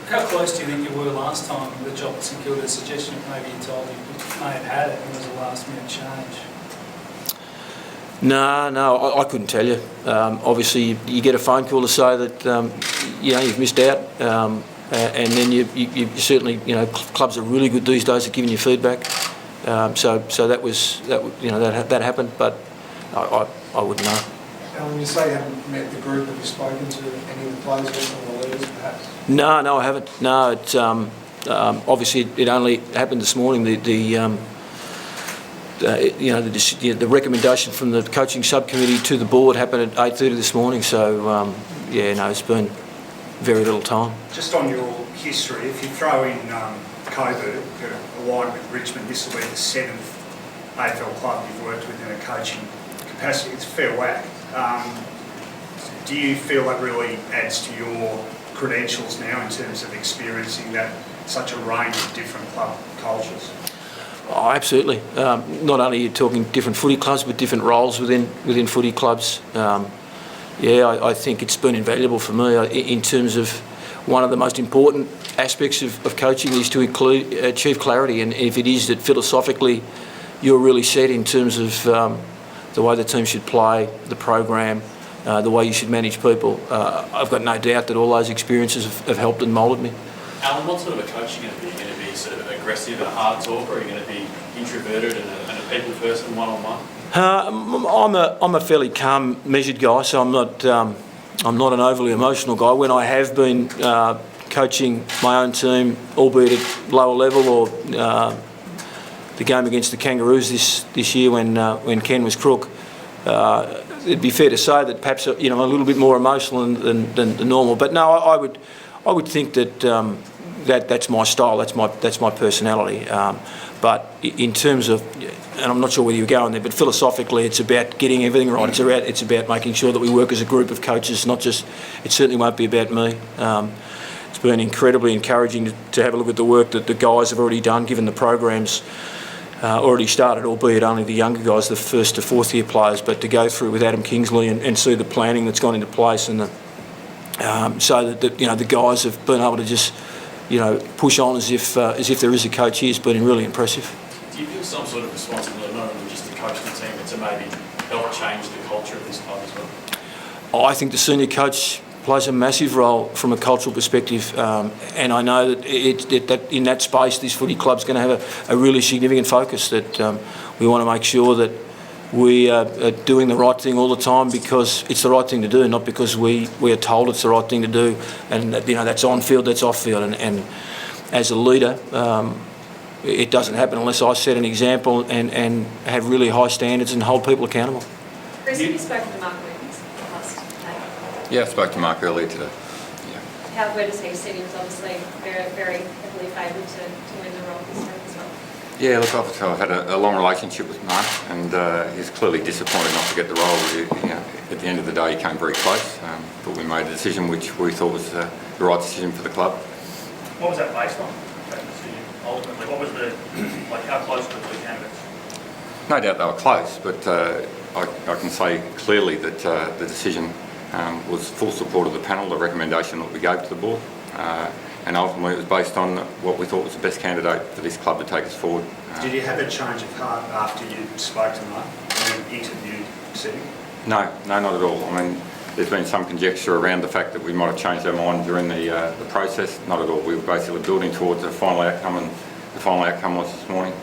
How close do you think you were last time with the job at St Kilda? Suggestion maybe you told you may have had it and it was a last minute change. No, I couldn't tell you. Obviously, you get a phone call to say that you've missed out, and then you certainly, clubs are really good these days at giving you feedback. So that happened, but I wouldn't know. Alan, you say you haven't met the group. Have you spoken to any of the players or some of the leaders, perhaps? No, I haven't. No, it's obviously it only happened this morning. The recommendation from the coaching subcommittee to the board happened at 8:30 this morning. So it's been very little time. Just on your history, if you throw in COVID, aligned with Richmond, this will be the 7th AFL club you've worked with in a coaching capacity. It's fair whack. Do you feel that really adds to your credentials now in terms of experiencing such a range of different club cultures? Oh, absolutely. Not only are you talking different footy clubs, but different roles within footy clubs. I think it's been invaluable for me in terms of one of the most important aspects of coaching is to achieve clarity, and if it is that philosophically you're really set in terms of the way the team should play, the program, the way you should manage people, I've got no doubt that all those experiences have helped and moulded me. Alan, what sort of a coach are you going to be? Are you going to be sort of aggressive and a hard talker, or are you going to be introverted and a people person, one-on-one? I'm a fairly calm, measured guy, so I'm not an overly emotional guy. When I have been coaching my own team, albeit at lower level, or the game against the Kangaroos this year when Ken was crook, it'd be fair to say that perhaps a little bit more emotional than normal. But no, I would think that that's my style, that's my personality. But in terms of, and I'm not sure whether you're going there, but philosophically, it's about getting everything right. It's about making sure that we work as a group of coaches, not just. It certainly won't be about me. It's been incredibly encouraging to have a look at the work that the guys have already done, given the programs already started, albeit only the younger guys, the first to fourth year players, but to go through with Adam Kingsley and see the planning that's gone into place, and so that the guys have been able to just push on as if there is a coach here. It's been really impressive. Do you feel some sort of responsibility, not only just to coach the team, but to maybe help change the culture of this club as well? I think the senior coach plays a massive role from a cultural perspective, and I know that in that space this footy club's going to have a really significant focus, that we want to make sure that we are doing the right thing all the time because it's the right thing to do, not because we are told it's the right thing to do, and that's on field, that's off field, and as a leader it doesn't happen unless I set an example and have really high standards and hold people accountable. Chris, have you spoken to Mark Williams last night? Yeah, I spoke to Mark earlier today. Where does he see? He was obviously very, very heavily favoured to win the role this week as well. Yeah, look, I've had a long relationship with Mark, and he's clearly disappointed not to get the role. At the end of the day, he came very close, but we made a decision which we thought was the right decision for the club. What was that based on? Ultimately, what was how close were the candidates? No doubt they were close, but I can say clearly that the decision was full support of the panel, the recommendation that we gave to the board, and ultimately it was based on what we thought was the best candidate for this club to take us forward. Did you have a change of heart after you spoke to Mark in an interview setting? No, not at all. I mean, there's been some conjecture around the fact that we might have changed our mind during the process. Not at all. We were basically building towards a final outcome, and the final outcome was this morning.